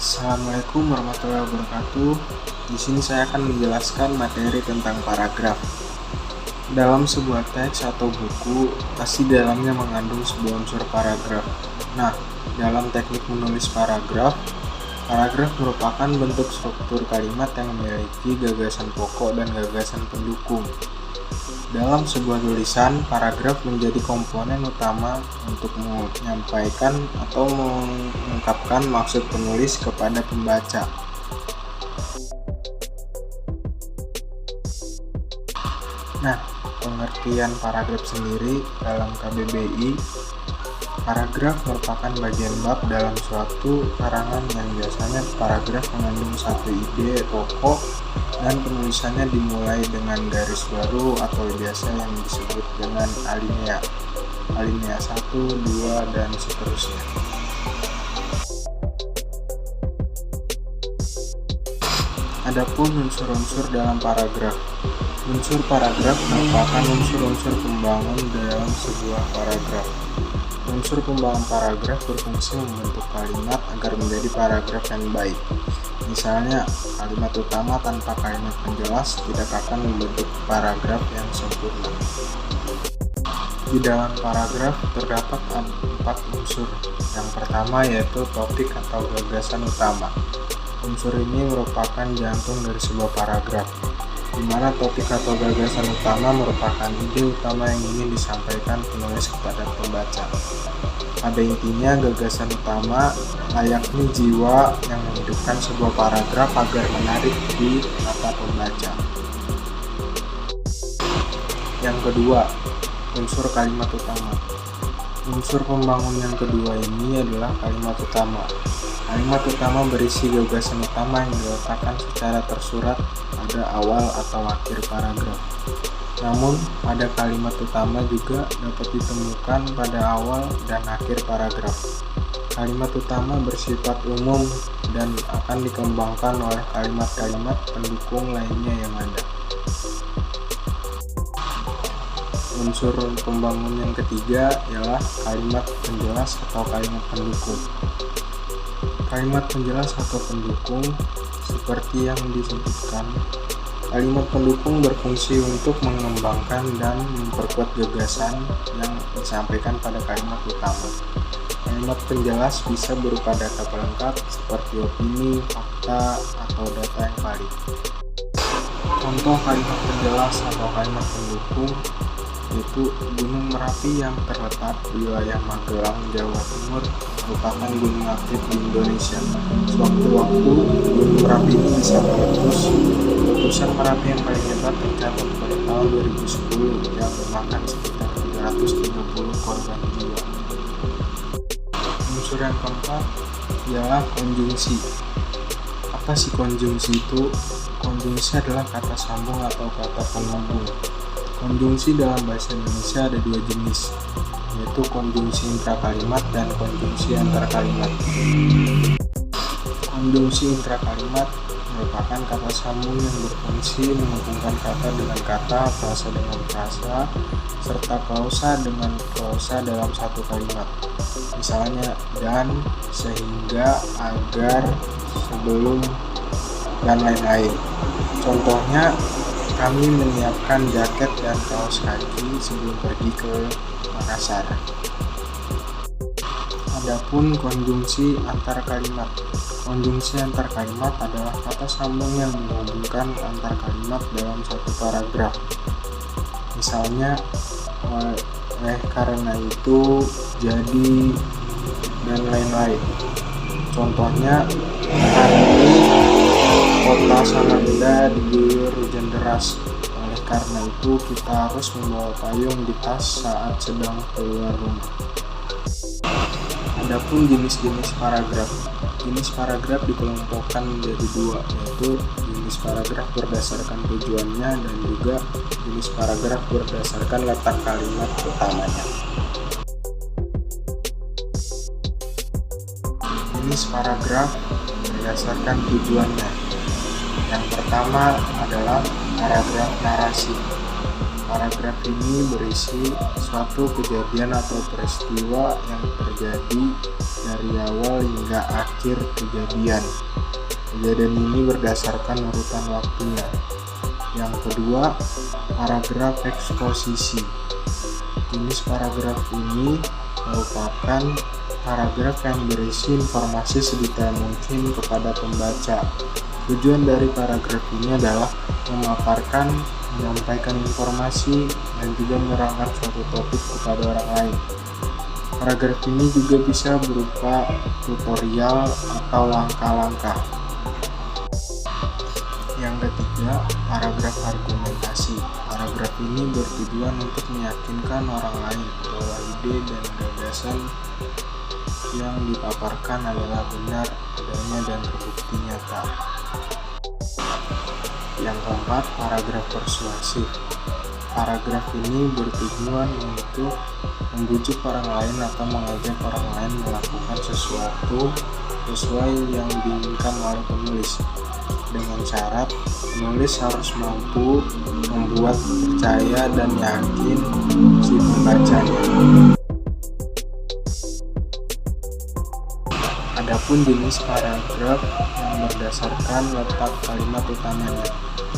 Assalamualaikum warahmatullahi wabarakatuh. Di sini saya akan menjelaskan materi tentang paragraf. Dalam sebuah teks atau buku, pasti dalamnya mengandung sebuah unsur paragraf. Nah, dalam teknik menulis paragraf merupakan bentuk struktur kalimat yang memiliki gagasan pokok dan gagasan pendukung. Dalam sebuah tulisan, paragraf menjadi komponen utama untuk menyampaikan atau mengungkapkan maksud penulis kepada pembaca. Nah, pengertian paragraf sendiri dalam KBBI, paragraf merupakan bagian bab dalam suatu karangan yang biasanya paragraf mengandung satu ide pokok dan penulisannya dimulai dengan garis baru atau biasa yang disebut dengan alinea 1, 2, dan seterusnya. Adapun unsur-unsur dalam paragraf. Unsur paragraf merupakan unsur-unsur pembangun dalam sebuah paragraf. Unsur pembangun paragraf berfungsi membentuk kalimat agar menjadi paragraf yang baik. Misalnya, kalimat utama tanpa kalimat penjelas tidak akan membentuk paragraf yang sempurna. Di dalam paragraf terdapat 4 unsur. Yang pertama yaitu topik atau gagasan utama. Unsur ini merupakan jantung dari sebuah paragraf, di mana topik atau gagasan utama merupakan ide utama yang ingin disampaikan penulis kepada pembaca. Pada intinya, gagasan utama layaknya jiwa yang menghidupkan sebuah paragraf agar menarik di mata pembaca. Yang kedua, unsur kalimat utama. Unsur pembangun yang kedua ini adalah kalimat utama. Kalimat utama berisi gagasan utama yang diletakkan secara tersurat pada awal atau akhir paragraf. Namun, pada kalimat utama juga dapat ditemukan pada awal dan akhir paragraf. Kalimat utama bersifat umum dan akan dikembangkan oleh kalimat-kalimat pendukung lainnya yang ada. Unsur pembangun yang ketiga ialah kalimat penjelas atau kalimat pendukung. Kalimat penjelas atau pendukung seperti yang disebutkan, kalimat pendukung berfungsi untuk mengembangkan dan memperkuat gagasan yang disampaikan pada kalimat utama. Kalimat penjelas bisa berupa data pelengkap seperti opini, fakta, atau data yang valid. Contoh kalimat penjelas atau kalimat pendukung yaitu Gunung Merapi yang terletak di wilayah Magelang, Jawa Timur merupakan gunung aktif di Indonesia. Sewaktu-waktu Gunung Merapi ini bisa meletus. Letusan Merapi yang paling hebat tercatat pada tahun 2010 yang memakan sekitar 330 korban jiwa. Unsur yang keempat ialah konjungsi. Apa sih konjungsi itu? Konjungsi adalah kata sambung atau kata penghubung. Konjungsi dalam bahasa Indonesia ada 2 jenis, yaitu konjungsi intrakalimat dan konjungsi antarkalimat. Konjungsi intrakalimat merupakan kata sambung yang berfungsi menghubungkan kata dengan kata, frasa dengan frasa, serta klausa dengan klausa dalam satu kalimat. Misalnya, dan, sehingga, agar, sebelum, dan lain-lain. Contohnya, kami menyiapkan jaket dan kaos kaki sebelum pergi ke Makassar. Adapun konjungsi antar kalimat. Konjungsi antar kalimat adalah kata sambung yang menghubungkan antar kalimat dalam satu paragraf. Misalnya, oleh karena itu, jadi, dan lain-lain. Contohnya, hari ini kota Samarinda diguyur hujan deras. Oleh karena itu, kita harus membawa payung di tas saat sedang keluar rumah. Adapun jenis-jenis paragraf. Jenis paragraf dikelompokkan menjadi 2, yaitu jenis paragraf berdasarkan tujuannya dan juga jenis paragraf berdasarkan letak kalimat utamanya. Jenis paragraf berdasarkan tujuannya. Yang pertama adalah paragraf narasi. Paragraf ini berisi suatu kejadian atau peristiwa yang terjadi dari awal hingga akhir kejadian. Kejadian ini berdasarkan urutan waktunya. Yang kedua, paragraf eksposisi. Jenis paragraf ini merupakan paragraf yang berisi informasi sedetail mungkin kepada pembaca. Tujuan dari paragraf ini adalah memaparkan, menyampaikan informasi, dan juga menerangkan suatu topik kepada orang lain. Paragraf ini juga bisa berupa tutorial atau langkah-langkah. Yang ketiga, paragraf argumentasi. Paragraf ini bertujuan untuk meyakinkan orang lain bahwa ide dan gagasan yang dipaparkan adalah benar adanya dan terbukti nyata. Yang keempat, paragraf persuasif. Paragraf ini bertujuan untuk membujuk orang lain atau mengajak orang lain melakukan sesuatu sesuai yang diinginkan oleh penulis, dengan syarat penulis harus mampu membuat percaya dan yakin si pembacanya. Adapun jenis paragraf yang berdasarkan letak kalimat utamanya.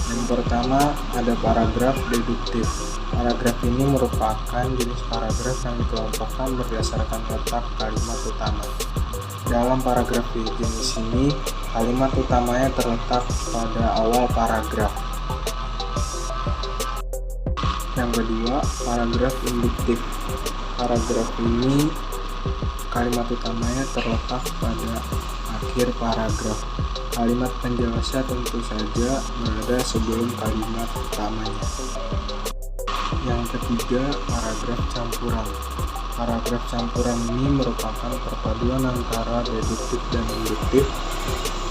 Yang pertama, ada paragraf deduktif. Paragraf ini merupakan jenis paragraf yang dikelompokkan berdasarkan letak kalimat utama. Dalam paragraf jenis ini, kalimat utamanya terletak pada awal paragraf. Yang kedua, paragraf induktif. Paragraf ini kalimat utamanya terletak pada akhir paragraf. Kalimat penjelasnya tentu saja berada sebelum kalimat utamanya. Yang ketiga, paragraf campuran. Paragraf campuran ini merupakan perpaduan antara deduktif dan induktif.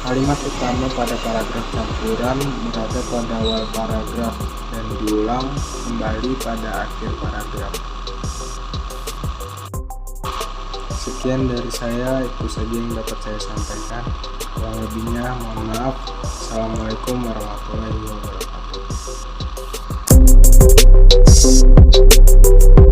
Kalimat utama pada paragraf campuran berada pada awal paragraf dan diulang kembali pada akhir paragraf. Sekian dari saya, itu saja yang dapat saya sampaikan. Kurang lebihnya mohon maaf. Assalamualaikum warahmatullahi wabarakatuh.